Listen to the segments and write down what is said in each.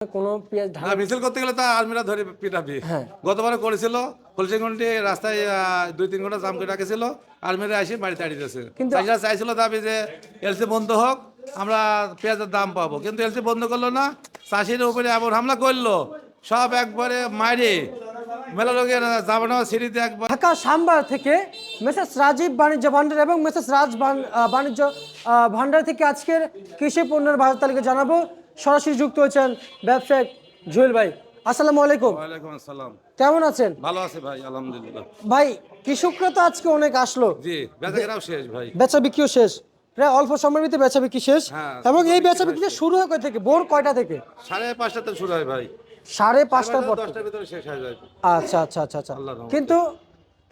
কোনো পেঁয়াজ না ঢালা মিছিল করতে গেলে তো আলমিরা ধরে পিটাবি। হ্যাঁ গতবারে করেছিল কলসিগঞ্জে রাস্তায় 2-3 ঘন্টা জাম করে রাখেছিল, আলমিরা এসে বাড়িতে আড়িয়ে দিয়েছে। কিন্তু চাষিরা চাইছিল দাবি যে এলসি বন্ধ হোক, আমরা পেঁয়াজের দাম পাবো, কিন্তু এলসি বন্ধ করলো না। চাষির উপরে এমন হামলা করলো, সব একবারে মাইরে মেলা লোকের জামানো সিঁড়িতে একবার। ঢাকা সাম্বার থেকে মেসেস রাজীব বাণিজ্য ভান্ডার এবং মেসেস বাণিজ্য ভান্ডার থেকে আজকের কৃষি পণ্যের বাজার তালিকা জানাবো। সরাসরি যুক্ত হয়েছেন ব্যবসায়িক জুয়েল ভাই। আসসালামু আলাইকুম। ওয়ালাইকুম আসসালাম। কেমন আছেন ভালো আছে ভাই, আলহামদুলিল্লাহ। ভাই? কৃষকরা তো আজকে অনেক আসলো, জি, বেচাকেনাও শেষ ভাই। বেচা বিক্রিও শেষ, প্রায় অল্প সময়ের ভিতরে বেচা বিক্রি শেষ। হ্যাঁ, এবং এই বেচা বিক্রিটা শুরু হয় কয় থেকে, ভোর কয়টা থেকে? 5:30 শুরু হয় ভাই, 5:30টার পর থেকে। 10টার ভিতরে শেষ হয়ে যায়। আচ্ছা আচ্ছা আচ্ছা আচ্ছা। আল্লাহর রহমতে। কিন্তু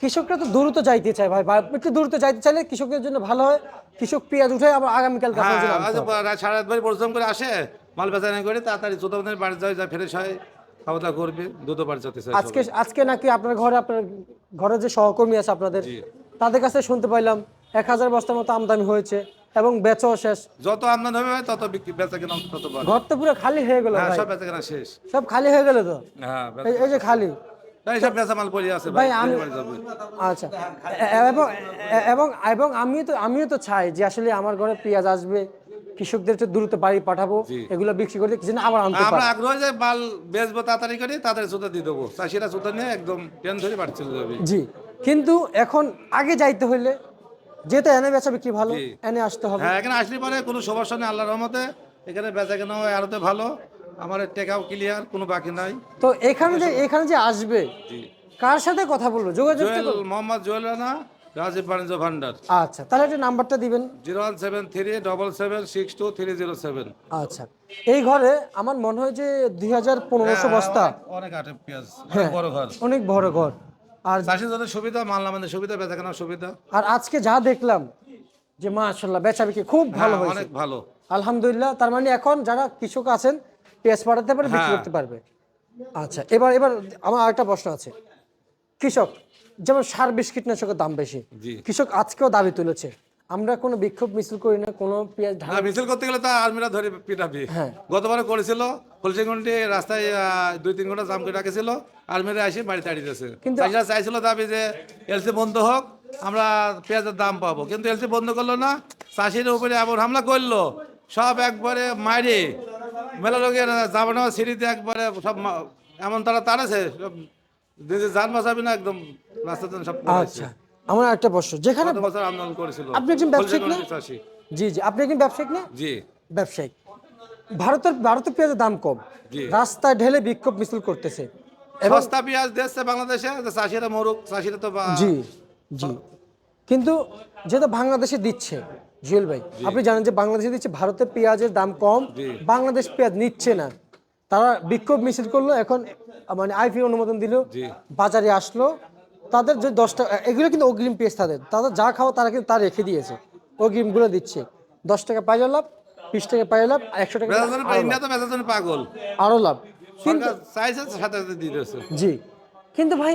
কৃষকরা তো দ্রুত যাইতে চায় ভাই, বা একটু দ্রুত যাইতে চাইলে কৃষকের জন্য ভালো হয়। কৃষক পেঁয়াজ উঠে আবার আগামীকাল হ্যাঁ, আপনার জন্য আজ আনতে হবে। 8:30 পরিশ্রম করে আসে, মাল বেচা নাই করে তাড়াতাড়ি চোদ্দ বাড়ি যায়, যা ফ্রেশ হয়, খাওয়া দাওয়া করবে, দ্রুত বাড়ি যেতে চাই আজকে সবাই। আজকে নাকি আপনার ঘরে যে সহকর্মী আছে আপনাদের, জি। তাদের কাছে শুনতে পাইলাম 1000 বস্তার মতো আমদানি হয়েছে এবং বেচাও শেষ। যত আমদানি হবে ভাই, তত বিক্রি বেচা কেনা তত বাড়ে। ঘর তো পুরো খালি হয়ে গেল হ্যাঁ, ভাই, সব বেচা কেনা শেষ। সব খালি হয়ে গেল তো। হ্যাঁ, এই যে খালি তাই সব বেচা মাল পড়ে আছে ভাই, ভাই আমি বাড়ি যাবে। আচ্ছা এবং এবং এবং আমিও তো চাই যে আসলে আমার ঘরে পেঁয়াজ আসবে, কৃষকদের তো দ্রুত বাড়ি পাঠাবো, জি। এগুলো বিক্রি করে যেন আবার আনতে আমরা পারি। আগ্রহ যে মাল বেচবো তাড়াতাড়ি করে, তাড়াতাড়ি সুতা দিয়ে দেবো, চাষিরা সুতা নিয়ে একদম ট্রেন ধরে বাড়ি চলে যাবে। জি, কিন্তু এখন আগে যাইতে হইলে, যেহেতু এনে বেচা বিক্রি ভালো, জি। এনে আসতে হবে। হ্যাঁ, এখানে আসলে পরে কোনো সমস্যা নেই আল্লাহর রহমতে। এখানে বেচা কেনাও আরতে ভালো, আমার টেকাও ক্লিয়ার, কোনো বাকি নাই। তো এখানে যে আসবে, জি। কার সাথে কথা বলবো, যোগাযোগ জুয়েল মোহাম্মদ জুয়েল রানা, রাজীব বাণিজ্য ভান্ডার। আচ্ছা, তাহলে একটা নাম্বারটা দিবেন। 01737770627। আচ্ছা, এই ঘরে আমার মনে হয় যে 2500 বস্তা। অনেক আটে পেঁয়াজ, হ্যাঁ, অনেক বড় ঘর। অনেক বড় ঘর। আর চাষির জন্য সুবিধা, মাল নামানোর সুবিধা, বেচা কেনার সুবিধা। আর আজকে যা দেখলাম যে মাশাআল্লাহ বেচা বিক্রি খুব ভালো হ্যাঁ, হয়েছে, অনেক ভালো। আলহামদুলিল্লাহ। তার মানে এখন যারা কৃষক আছেন পেঁয়াজ পাঠাতে পারে, বিক্রি হ্যাঁ। করতে পারবে। আচ্ছা, এবার আমার আরেকটা প্রশ্ন আছে। কৃষক যেমন সার বিষ কীটনাশকের দাম বেশি, জি। কৃষক আজকেও দাবি তুলেছে, আমরা কোনো বিক্ষোভ মিছিল করি না, কোনো পেঁয়াজ না ঢালা মিছিল করতে গেলে তো আলমিরা ধরে পিটাবি। হ্যাঁ। গতবারে করেছিল কলসিগঞ্জে রাস্তায় 2-3 ঘন্টা জাম করে রাখেছিল, আলমিরা এসে বাড়িতে আড়িয়ে দিয়েছে। কিন্তু চাষিরা চাইছিল দাবি যে এলসি বন্ধ হোক, আমরা পেঁয়াজের দাম পাবো, কিন্তু এলসি বন্ধ করলো না। চাষির উপরে এমন হামলা করলো, সব একবারে মাইরে মেলা লোকের জামানো সিঁড়িতে একবারে সব এমন তারা তাড়াছে, সব নিজের যান বাঁচাবি না, একদম রাস্তাতে সব পড়েছে। আচ্ছা, আমার একটা প্রশ্ন, যেখানে গত বছর আন্দোলন করেছিল আপনি একজন ব্যবসায়িক না? কলসিগঞ্জের চাষি। জি জি, আপনি একজন ব্যবসায়িক না? জি। ব্যবসায়িক। ভারতের পেঁয়াজের দাম কম, জি। রাস্তায় ঢেলে বিক্ষোভ মিছিল করতেছে এবং সস্তা পেঁয়াজ দিচ্ছে বাংলাদেশে, যে চাষিরা মরুক, চাষিরা তো জি জি, কিন্তু যেটা বাংলাদেশে দিচ্ছে, জুয়েল ভাই আপনি জানেন যে বাংলাদেশে দিচ্ছে, ভারতের পেঁয়াজের দাম কম, জি। বাংলাদেশ পেঁয়াজ নিচ্ছে না। তারা বিক্ষোভ মিছিল করলো, এখন মানে আইপি অনুমোদন দিল, জি। বাজারে আসলো, তাদের যে 10 টাকা, এগুলো কিন্তু অগ্রিম পেঁয়াজ, তাদের যা খাওয়া তারা কিন্তু তা রেখে দিয়েছে, অগ্রিমগুলো দিচ্ছে। 10 টাকা পাইলে লাভ, 20 টাকা পাইলে লাভ, 100 টাকা বেচার জন্য আরো ইন্ডিয়া লাভ, তো বেচার জন্য পাগল, আরো লাভ। কিন্তু সরকার চাইছে সাথে সাথে দিয়ে দিচ্ছে। জি, কিন্তু ভাই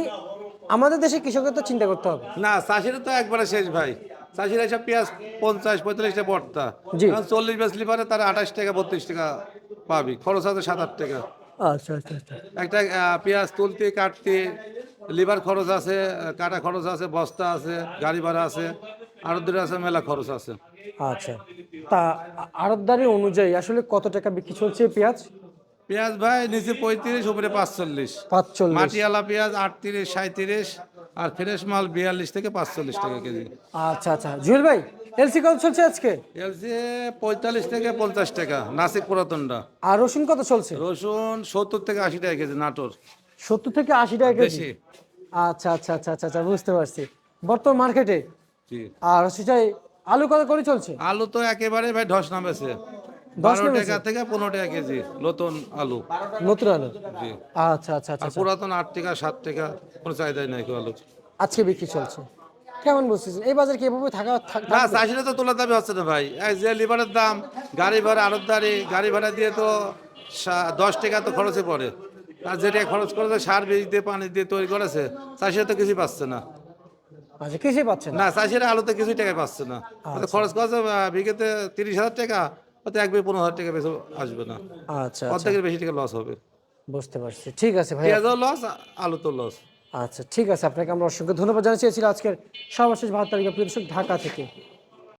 আমাদের দেশে কৃষকের তো চিন্তা করতে হবে। না, চাষিরা তো একবারে শেষ ভাই। চাষিরা এসব পেঁয়াজ 50-45 টাকা বর্তা, জি। 40 বেচলি পারে তারা 28 টাকা 32 টাকা পাবি, খরচ আছে 7-8 টাকা। আচ্ছা আচ্ছা আচ্ছা। একটা পেঁয়াজ তুলতে কাটতে লিভার খরচ আছে, কাটা খরচ আছে, বস্তা আছে, গাড়ি ভাড়া আছে, আরো আছে, মেলা খরচ আছে। আচ্ছা, তা আড়তদারি অনুযায়ী আসলে কত টাকা বিক্রি চলছে পেঁয়াজ? পেঁয়াজ ভাই নিচে 35, উপরে 45। 45। মাটিয়ালা পেঁয়াজ 38-37, আর ফ্রেশ মাল 42 থেকে 45 টাকা কেজি। আচ্ছা আচ্ছা, জুয়েল ভাই এলসি কত চলছে আজকে? এলসি 45 থেকে 50 টাকা, নাসিক পুরাতনটা। আর রসুন কত চলছে? রসুন 70 থেকে 80 টাকা কেজি, নাটোর 70 থেকে 80 টাকা কেজি। দেশি। আচ্ছা আচ্ছা আচ্ছা আচ্ছা আচ্ছা, বুঝতে পারছি বর্তমান মার্কেটে। জি। আর সেটাই আলু কত করে চলছে? আলু তো একেবারে ভাই ধস নামেছে, 10 12 নেমেছে? টাকা থেকে 15 টাকা কেজি নতুন আলু। নতুন আলু? জি। আচ্ছা আচ্ছা আচ্ছা আর আচ্ছা। পুরাতন 8 টাকা 7 টাকা, কোনো চাহিদাই নাই আলু। আজকে বিক্রি চলছে কেমন বুঝতেছেন? এই বাজার কি এভাবে না, চাষিরা তো তোলার দাবি হচ্ছে না ভাই। এই যে লিভারের দাম, গাড়ি ভাড়া, আড়তদারি, গাড়ি ভাড়া দিয়ে তো 10 টাকা তো খরচে পড়ে। আর যেটা খরচ করেছে সার বীজ দিয়ে, পানি দিয়ে তৈরি করেছে, চাষিরা তো কিছুই পাচ্ছে না। আচ্ছা, কিছুই পাচ্ছেন না? না, চাষিরা আলুতে কিছুই টাকা পাচ্ছে না। আচ্ছা। খরচ করেছে বিঘেতে 30,000 টাকা, হয়তো 1,15,000 টাকা বেশি আসবে না, আচ্ছা, অর্ধেকের বেশি টাকা লস হবে। বুঝতে পারছি। ঠিক আছে ভাই। পেঁয়াজও লস, আলু তো লস। আচ্ছা, ঠিক আছে, আপনাকে আমরা অসংখ্য ধন্যবাদ জানাচ্ছি। এই ছিল আজকের সর্বশেষ 72 তালিকা প্রিয় দর্শক ঢাকা থেকে।